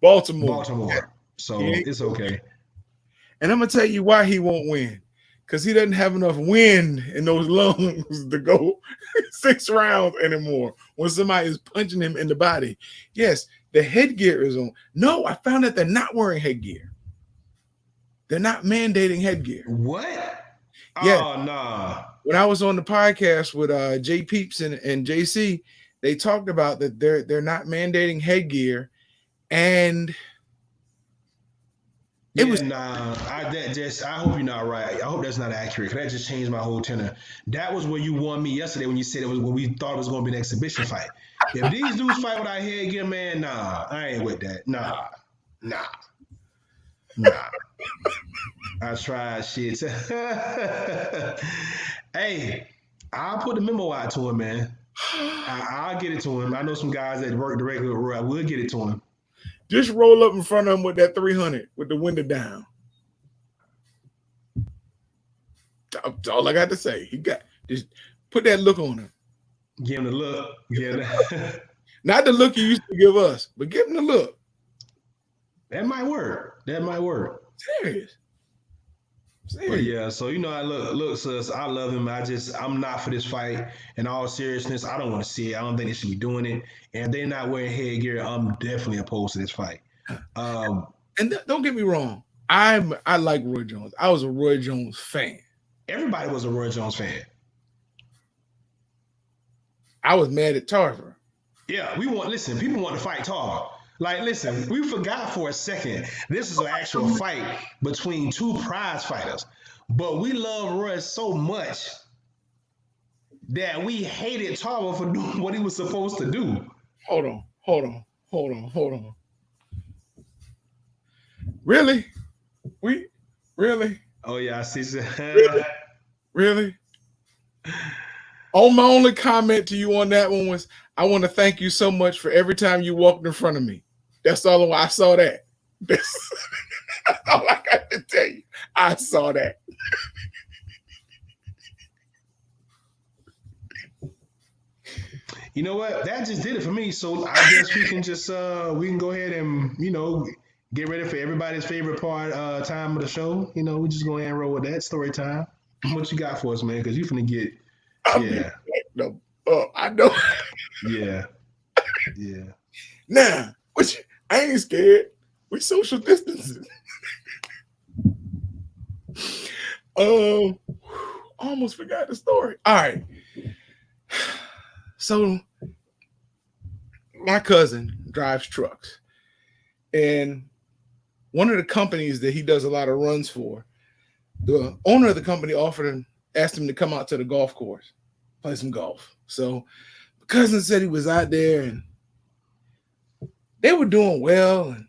Baltimore.
So it's okay.
And I'm gonna tell you why he won't win. Because he doesn't have enough wind in those lungs to go 6 rounds anymore when somebody is punching him in the body. Yes, the headgear is on. No, I found that they're not wearing headgear. They're not mandating headgear.
What?
Yeah.
Oh, nah.
When I was on the podcast with Jay Peeps and JC, they talked about that they're not mandating headgear, and
I hope you're not right. I hope that's not accurate. Cause that just changed my whole tenor. That was where you won me yesterday when you said it was when we thought it was going to be an exhibition fight. If these dudes fight without headgear, man, nah, I ain't with that. Nah. I tried shit. Hey, I'll put the memo out to him, man. I'll get it to him. I know some guys that work directly with Roy. I will get it to him.
Just roll up in front of him with that 300 with the window down. That's all I got to say. Just put that look on him.
Give him the look.
Not the look he used to give us, but give him the look.
That might work.
Serious.
But yeah, so look, sis, I love him. I'm not for this fight. In all seriousness, I don't want to see it. I don't think they should be doing it. And if they're not wearing headgear, I'm definitely opposed to this fight.
And don't get me wrong, I like Roy Jones. I was a Roy Jones fan.
Everybody was a Roy Jones fan.
I was mad at Tarver.
Yeah, people want to fight Tarver. Like, listen, we forgot for a second. This is an actual fight between two prize fighters. But we love Roy so much that we hated Tarver for doing what he was supposed to do.
Hold on. Really? Really?
Oh, yeah, I see.
Really? My only comment to you on that one was, I want to thank you so much for every time you walked in front of me. That's all I saw that. That's all I got to tell you. I saw that.
You know what? That just did it for me. So I guess we can just we can go ahead and get ready for everybody's favorite time of the show. We just go ahead and roll with that story time. What you got for us, man? Because you finna get,
I'm getting
yeah,
backed up. I know.
yeah, yeah.
Now, I ain't scared. We social distancing. Um, almost forgot the story. All right. So my cousin drives trucks, and one of the companies that he does a lot of runs for, the owner of the company asked him to come out to the golf course, play some golf. So my cousin said he was out there, and they were doing well and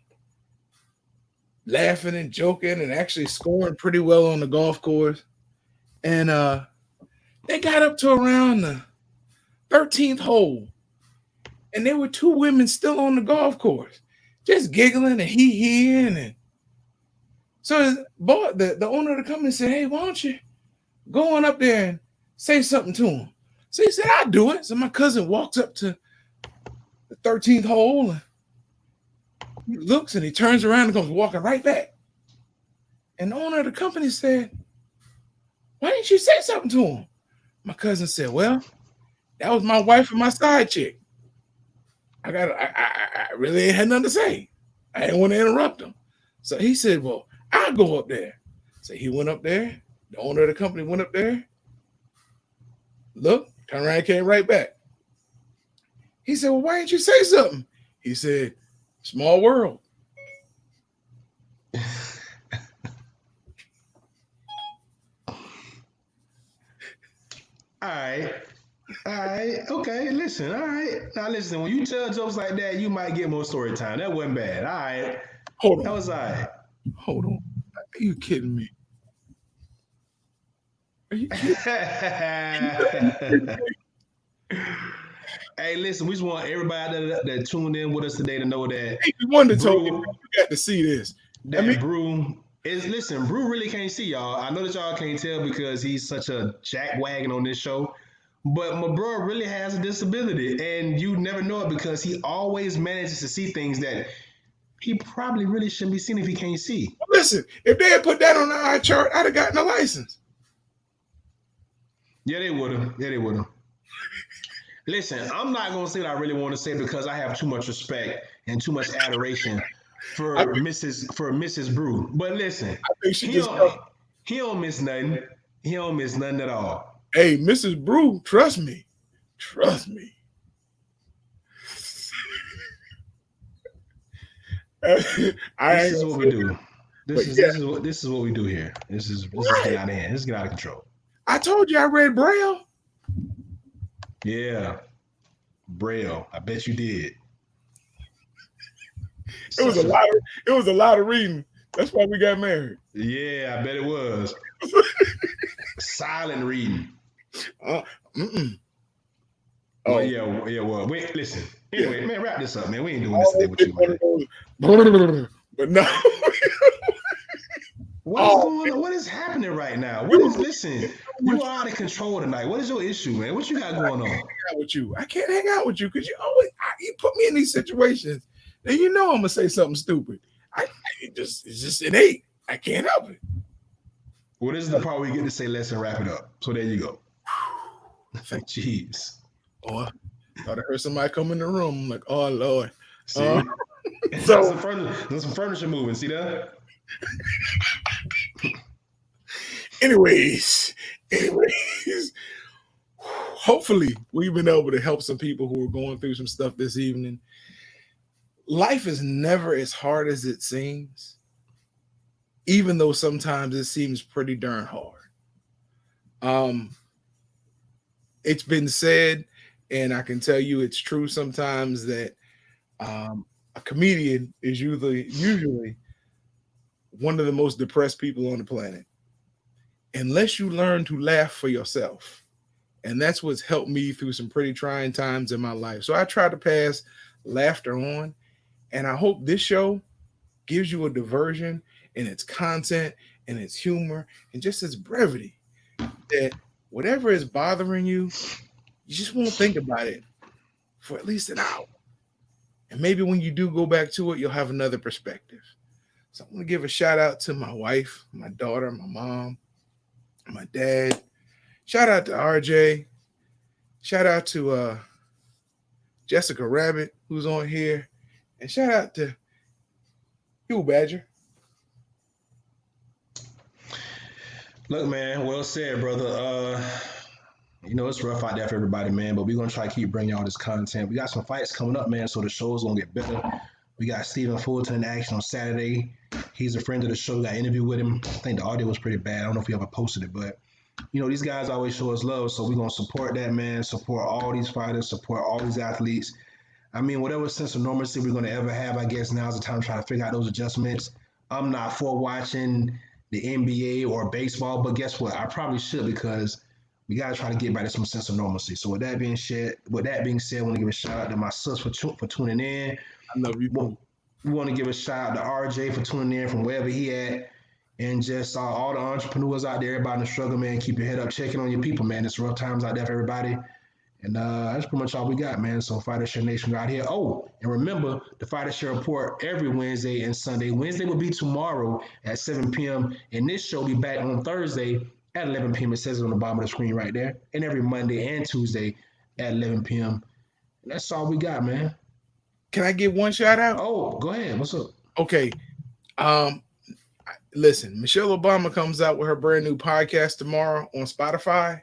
laughing and joking and actually scoring pretty well on the golf course. And they got up to around the 13th hole, and there were two women still on the golf course, just giggling and hee-heeing. And so the owner of the company said, "Hey, why don't you go on up there and say something to him?" So he said, "I'll do it." So my cousin walks up to the 13th hole, and he looks and he turns around and comes walking right back. And the owner of the company said, "Why didn't you say something to him?" My cousin said, "Well, that was my wife and my side chick. I really ain't had nothing to say. I didn't want to interrupt him." So he said, "Well, I'll go up there." So he went up there. The owner of the company went up there, looked, turned around, came right back. He said, "Well, why didn't you say something?" He said, "Small world."
All right. All right. Okay. Listen. All right. Now listen. When you tell jokes like that, you might get more story time. That wasn't bad. All right.
Hold
That
on.
was all right.
Hold on. Are you kidding me? Are you kidding?
Hey, listen. We just want everybody that tuned in with us today to know that
The one that told me
Brew,
you got to see this. I mean,
that Brew is listen. Brew really can't see y'all. I know that y'all can't tell because he's such a jackwagon on this show. But my bro really has a disability, and you never know it because he always manages to see things that he probably really shouldn't be seeing if he can't see.
listen, if they had put that on the eye chart, I'd have gotten a license.
Yeah, they would have. Yeah, they would have. Listen, I'm not gonna say what I really want to say because I have too much respect and too much adoration
I,
for Mrs. Brew. But listen,
I think she
he
just
don't he don't miss nothing. He don't miss nothing at all.
hey, Mrs. Brew, trust me. Trust me. I
This
ain't
is
gonna
what
say
we do.
that, but
This is what we do here. This is
yeah,
getting
right.
out of hand. This is getting out of control.
I told you I read Braille.
Yeah, Braille. I bet you did.
It was a
Such a
lot of it was a lot of reading. That's why we got married.
yeah. I bet it was silent reading.
Uh, mm-mm.
Well,
Oh,
yeah, yeah. Well, wait. Listen.
yeah.
Anyway, man, wrap this up, man. We ain't doing this today
Always
with
did
you,
one
man.
of those, but no.
What is
Oh,
going on? What is happening right now?
you
What
were
is?
doing
Listen,
so
you
much.
are out of control tonight. What is your issue, man? What you got going on?
Out with you. I can't hang out with you because you put me in these situations, and you know I'm gonna say something stupid. It's just innate. I can't help it.
Well, this is the part where you get to say less and wrap it up. So there you go.
Thank
Jeez.
you. Oh, I thought I heard somebody come in the room. I'm like, oh Lord. Uh,
See,
so,
there's some furniture moving. See that?
anyways, hopefully we've been able to help some people who are going through some stuff this evening. Life is never as hard as it seems, even though sometimes it seems pretty darn hard. Um, it's been said, and I can tell you it's true sometimes that a comedian is usually one of the most depressed people on the planet, unless you learn to laugh for yourself. And that's what's helped me through some pretty trying times in my life. So I try to pass laughter on, and I hope this show gives you a diversion in its content and its humor and just its brevity. That whatever is bothering you, you just won't think about it for at least an hour. And maybe when you do go back to it, you'll have another perspective. So I want to give a shout out to my wife, my daughter, my mom, my dad. Shout out to RJ. Shout out to Jessica Rabbit, who's on here. And shout out to you, Badger.
Look, man, well said, brother. It's rough out there for everybody, man, but we're gonna try to keep bringing y'all this content. We got some fights coming up, man, so the show's gonna get better. We got Stephen Fulton in action on Saturday. He's a friend of the show. We got an interview with him. I think the audio was pretty bad. I don't know if we ever posted it, but these guys always show us love, so we're gonna support that, man. Support all these fighters, support all these athletes. I mean, whatever sense of normalcy we're gonna ever have, I guess now's the time to try to figure out those adjustments. I'm not for watching the NBA or baseball, but guess what? I probably should because we gotta try to get back to some sense of normalcy. So with that being said, I want to give a shout out to my sis for tuning in.
I love you too.
We want to give a shout out to RJ for tuning in from wherever he at. And just all the entrepreneurs out there, everybody in the struggle, man, keep your head up, checking on your people, man. It's rough times out there for everybody. And that's pretty much all we got, man. So Fighter Share Nation out here. Oh, and remember, the Fighter Share Report every Wednesday and Sunday. Wednesday will be tomorrow at 7 p.m. And this show will be back on Thursday at 11 p.m. It says it on the bottom of the screen right there. And every Monday and Tuesday at 11 p.m. And that's all we got, man.
Can I give one shout out?
Oh, go ahead. What's up?
Okay. Listen, Michelle Obama comes out with her brand new podcast tomorrow on Spotify.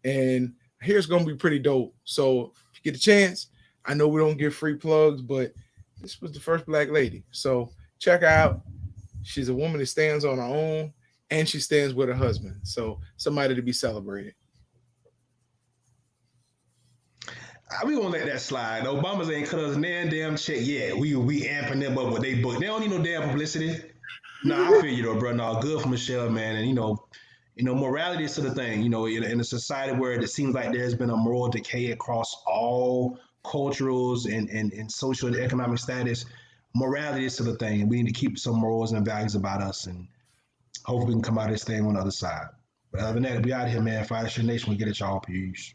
And here's going to be pretty dope. So if you get a chance, I know we don't give free plugs, but this was the first Black lady. So check her out. She's a woman that stands on her own, and she stands with her husband. So somebody to be celebrated.
We gonna let that slide. The Obamas ain't cut us damn check yet. We amping them up with they book. They don't need no damn publicity. Nah, I feel you though, bro. No, good for Michelle, man. And morality is to the thing. In a society where it seems like there's been a moral decay across all cultures and social and economic status, morality is to the thing. And we need to keep some morals and values about us, and hopefully we can come out of this thing on the other side. But other than that, we out here, man. Fighter Nation, we get it, y'all. Peace.